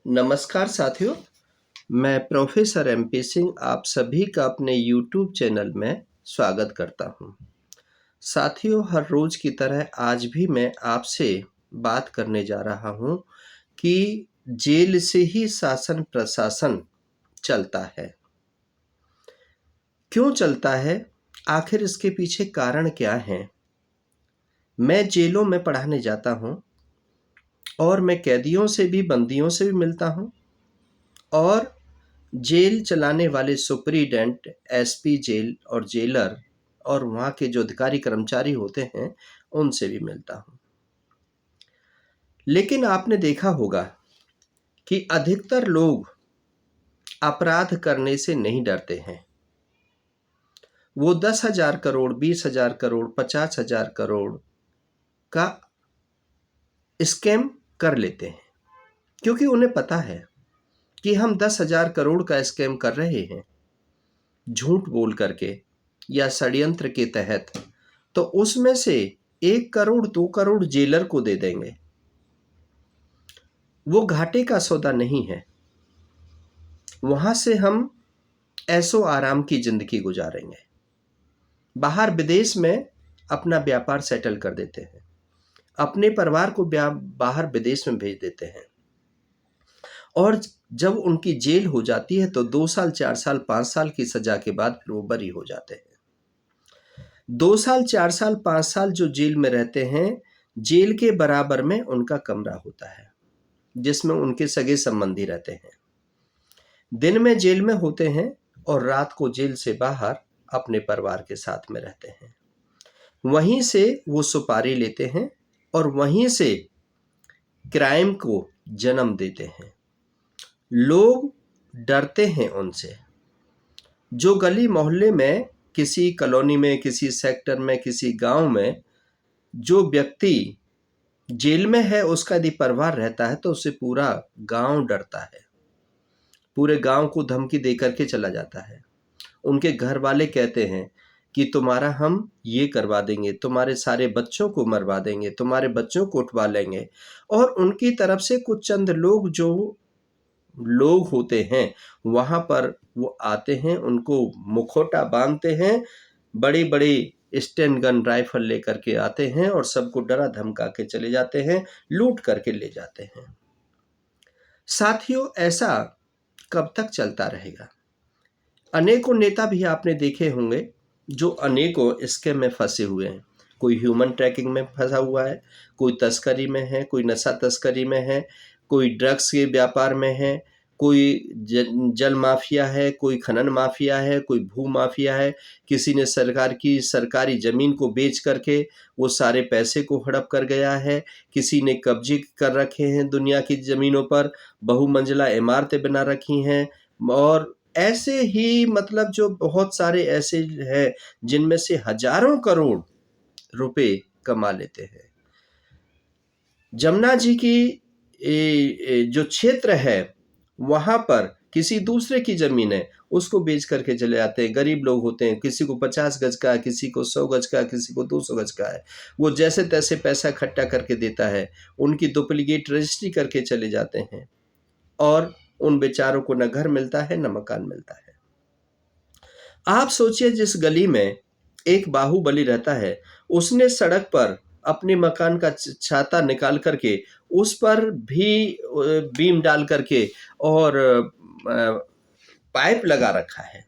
नमस्कार साथियों, मैं प्रोफेसर एमपी सिंह आप सभी का अपने यूट्यूब चैनल में स्वागत करता हूं। साथियों, हर रोज़ की तरह आज भी मैं आपसे बात करने जा रहा हूं कि जेल से ही शासन प्रशासन चलता है। क्यों चलता है? आखिर इसके पीछे कारण क्या हैं? मैं जेलों में पढ़ाने जाता हूं और मैं कैदियों से भी, बंदियों से भी मिलता हूं और जेल चलाने वाले सुपरिटेंडेंट, एसपी जेल और जेलर और वहाँ के जो अधिकारी कर्मचारी होते हैं, उनसे भी मिलता हूँ। लेकिन आपने देखा होगा कि अधिकतर लोग अपराध करने से नहीं डरते हैं। वो 10,000 करोड़, 20,000 करोड़, 50,000 करोड़ का स्कैम कर लेते हैं, क्योंकि उन्हें पता है कि हम 10,000 करोड़ का स्कैम कर रहे हैं झूठ बोल करके या षड्यंत्र के तहत, तो उसमें से 1 करोड़ 2 करोड़ जेलर को दे देंगे। वो घाटे का सौदा नहीं है। वहां से हम ऐसो आराम की जिंदगी गुजारेंगे। बाहर विदेश में अपना व्यापार सेटल कर देते हैं, अपने परिवार को बाहर विदेश में भेज देते हैं और जब उनकी जेल हो जाती है तो 2 साल, 4 साल, 5 साल की सजा के बाद फिर वो बरी हो जाते हैं। 2 साल, 4 साल, 5 साल जो जेल में रहते हैं, जेल के बराबर में उनका कमरा होता है, जिसमें उनके सगे संबंधी रहते हैं। दिन में जेल में होते हैं और रात को जेल से बाहर अपने परिवार के साथ में रहते हैं। वहीं से वो सुपारी लेते हैं और वहीं से क्राइम को जन्म देते हैं। लोग डरते हैं उनसे। जो गली मोहल्ले में, किसी कॉलोनी में, किसी सेक्टर में, किसी गांव में जो व्यक्ति जेल में है, उसका यदि परिवार रहता है तो उससे पूरा गांव डरता है, पूरे गांव को धमकी दे करके चला जाता है। उनके घर वाले कहते हैं कि तुम्हारा हम ये करवा देंगे, तुम्हारे सारे बच्चों को मरवा देंगे, तुम्हारे बच्चों को उठवा लेंगे। और उनकी तरफ से कुछ चंद लोग, जो लोग होते हैं वहां पर, वो आते हैं, उनको मुखौटा बांधते हैं, बड़ी बड़ी स्टेन गन राइफल लेकर के आते हैं और सबको डरा धमका के चले जाते हैं, लूट करके ले जाते हैं। साथियों, ऐसा कब तक चलता रहेगा? अनेकों नेता भी आपने देखे होंगे जो अनेकों स्कैम में फंसे हुए हैं। कोई ह्यूमन ट्रैकिंग में फंसा हुआ है, कोई तस्करी में है, कोई नशा तस्करी में है, कोई ड्रग्स के व्यापार में है, कोई जल माफिया है, कोई खनन माफिया है, कोई भू माफिया है। किसी ने सरकार की सरकारी जमीन को बेच करके वो सारे पैसे को हड़प कर गया है। किसी ने कब्जे कर रखे हैं दुनिया की जमीनों पर, बहुमंजिला इमारतें बना रखी हैं। और ऐसे ही मतलब जो बहुत सारे ऐसे हैं जिनमें से हजारों करोड़ रुपए कमा लेते हैं। जमुना जी की जो क्षेत्र है, वहां पर किसी दूसरे की जमीन है, उसको बेच करके चले जाते हैं। गरीब लोग होते हैं, किसी को 50 गज का, किसी को 100 गज का, किसी को 200 गज का है। वो जैसे तैसे पैसा इकट्ठा करके देता है, उनकी डुप्लीकेट रजिस्ट्री करके चले जाते हैं और उन बेचारों को न घर मिलता है न मकान मिलता है। आप सोचिए, जिस गली में एक बाहुबली रहता है, उसने सड़क पर अपने मकान का छाता निकाल करके उस पर भी बीम डाल करके और पाइप लगा रखा है,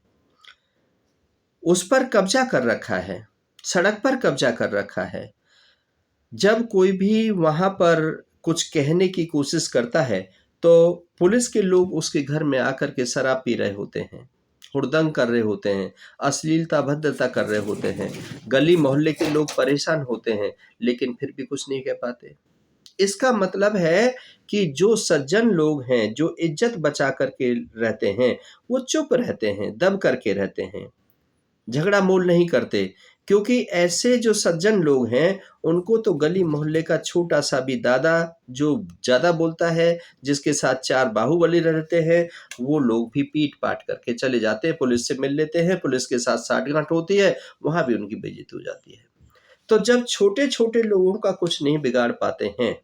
उस पर कब्जा कर रखा है, सड़क पर कब्जा कर रखा है। जब कोई भी वहां पर कुछ कहने की कोशिश करता है तो पुलिस के लोग उसके घर में आकर के शराब पी रहे होते हैं, हुड़दंग कर रहे होते हैं, अश्लीलता भद्रता कर रहे होते हैं। गली मोहल्ले के लोग परेशान होते हैं, लेकिन फिर भी कुछ नहीं कह पाते। इसका मतलब है कि जो सज्जन लोग हैं, जो इज्जत बचा करके रहते हैं, वो चुप रहते हैं, दब करके रहते हैं, झगड़ा मोल नहीं करते। क्योंकि ऐसे जो सज्जन लोग हैं, उनको तो गली मोहल्ले का छोटा सा भी दादा जो ज्यादा बोलता है, जिसके साथ 4 बाहुबली रहते हैं, वो लोग भी पीट पाट करके चले जाते हैं, पुलिस से मिल लेते हैं, पुलिस के साथ साठगांठ होती है, वहां भी उनकी बेइज्जती हो जाती है। तो जब छोटे छोटे लोगों का कुछ नहीं बिगाड़ पाते हैं,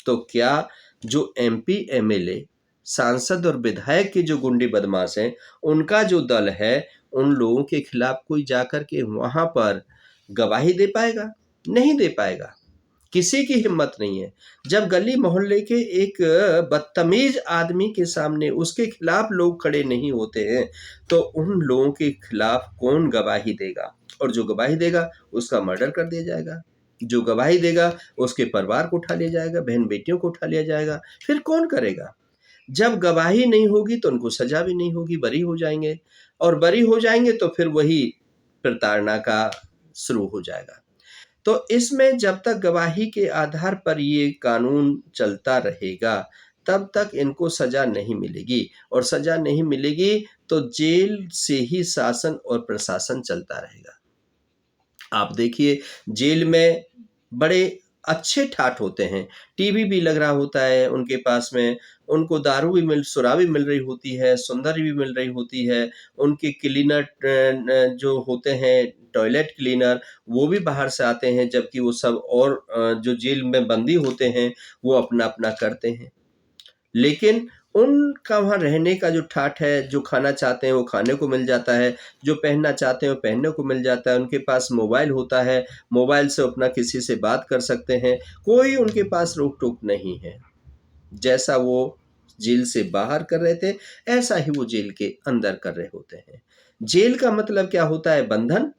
तो क्या जो एमपी एमएलए सांसद और विधायक के जो गुंडे बदमाश हैं, उनका जो दल है, उन लोगों के खिलाफ कोई जाकर के वहाँ पर गवाही दे पाएगा? नहीं दे पाएगा। किसी की हिम्मत नहीं है। जब गली मोहल्ले के एक बदतमीज आदमी के सामने उसके खिलाफ लोग खड़े नहीं होते हैं, तो उन लोगों के खिलाफ कौन गवाही देगा? और जो गवाही देगा उसका मर्डर कर दिया जाएगा। जो गवाही देगा उसके परिवार को उठा लिया जाएगा, बहन बेटियों को उठा लिया जाएगा। फिर कौन करेगा? जब गवाही नहीं होगी तो उनको सजा भी नहीं होगी, बरी हो जाएंगे, और बरी हो जाएंगे तो फिर वही प्रताड़ना का शुरू हो जाएगा। तो इसमें जब तक गवाही के आधार पर ये कानून चलता रहेगा, तब तक इनको सजा नहीं मिलेगी, और सजा नहीं मिलेगी तो जेल से ही शासन और प्रशासन चलता रहेगा। आप देखिए, जेल में बड़े अच्छे ठाठ होते हैं, टीवी भी लग रहा होता है उनके पास में, उनको दारू भी शराब भी मिल रही होती है, सौंदर्य भी मिल रही होती है, उनके क्लीनर जो होते हैं, टॉयलेट क्लीनर, वो भी बाहर से आते हैं, जबकि वो सब और जो जेल में बंदी होते हैं वो अपना-अपना करते हैं। लेकिन उनका वहाँ रहने का जो ठाठ है, जो खाना चाहते हैं वो खाने को मिल जाता है, जो पहनना चाहते हैं वो पहनने को मिल जाता है, उनके पास मोबाइल होता है, मोबाइल से अपना किसी से बात कर सकते हैं, कोई उनके पास रोक-टोक नहीं है। जैसा वो जेल से बाहर कर रहे थे, ऐसा ही वो जेल के अंदर कर रहे होते हैं। जेल का मतलब क्या होता है? बंधन,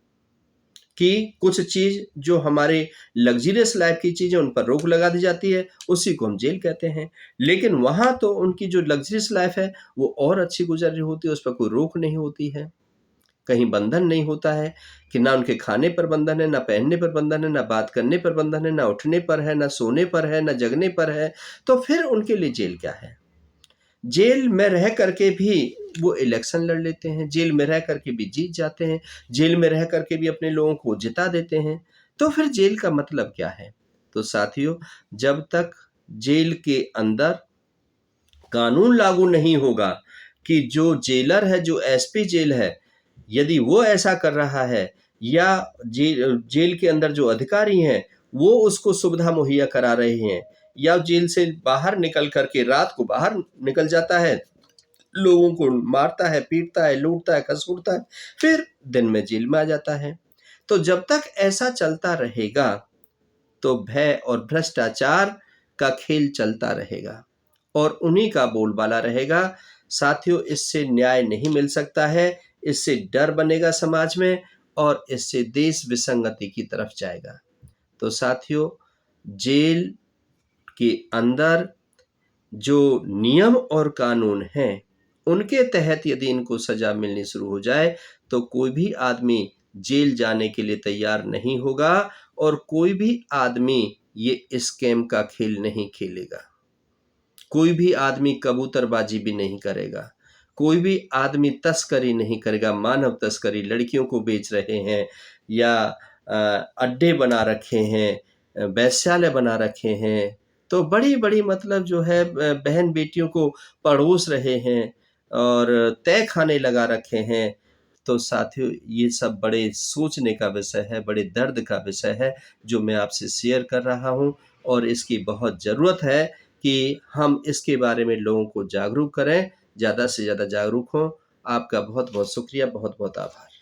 कि कुछ चीज़ जो हमारे लग्ज़रियस लाइफ़ की चीज़ है उन पर रोक लगा दी जाती है, उसी को हम जेल कहते हैं। लेकिन वहाँ तो उनकी जो लग्ज़रियस लाइफ़ है वो और अच्छी गुज़र रही होती है, उस पर कोई रोक नहीं होती है। कहीं बंधन नहीं होता है कि ना उनके खाने पर बंधन है, ना पहनने पर बंधन है, ना बात करने पर बंधन है, ना उठने पर है, ना सोने पर है, ना जगने पर है। तो फिर उनके लिए जेल क्या है? जेल में रह करके भी वो इलेक्शन लड़ लेते हैं, जेल में रह करके भी जीत जाते हैं, जेल में रह करके भी अपने लोगों को जिता देते हैं। तो फिर जेल का मतलब क्या है? तो साथियों, जब तक जेल के अंदर कानून लागू नहीं होगा कि जो जेलर है, जो एसपी जेल है, यदि वो ऐसा कर रहा है, या जेल के अंदर जो अधिकारी हैं वो उसको सुविधा मुहैया करा रहे हैं, या जेल से बाहर निकल करके रात को बाहर निकल जाता है, लोगों को मारता है, पीटता है, लूटता है, खसूटता है, फिर दिन में जेल में आ जाता है। तो जब तक ऐसा चलता रहेगा तो भय और भ्रष्टाचार का खेल चलता रहेगा और उन्हीं का बोलबाला रहेगा। साथियों, इससे न्याय नहीं मिल सकता है, इससे डर बनेगा समाज में और इससे देश विसंगति की तरफ जाएगा। तो साथियों, जेल के अंदर जो नियम और कानून हैं, उनके तहत यदि इनको सजा मिलनी शुरू हो जाए तो कोई भी आदमी जेल जाने के लिए तैयार नहीं होगा और कोई भी आदमी ये स्कैम का खेल नहीं खेलेगा। कोई भी आदमी कबूतरबाजी भी नहीं करेगा, कोई भी आदमी तस्करी नहीं करेगा, मानव तस्करी, लड़कियों को बेच रहे हैं या अड्डे बना रखे हैं, वेश्यालय बना रखे हैं, तो बड़ी-बड़ी मतलब जो है बहन बेटियों को पड़ोस रहे हैं और तय खाने लगा रखे हैं। तो साथियों, ये सब बड़े सोचने का विषय है, बड़े दर्द का विषय है जो मैं आपसे शेयर कर रहा हूँ और इसकी बहुत ज़रूरत है कि हम इसके बारे में लोगों को जागरूक करें, ज़्यादा से ज़्यादा जागरूक हों। आपका बहुत-बहुत शुक्रिया, बहुत-बहुत आभार।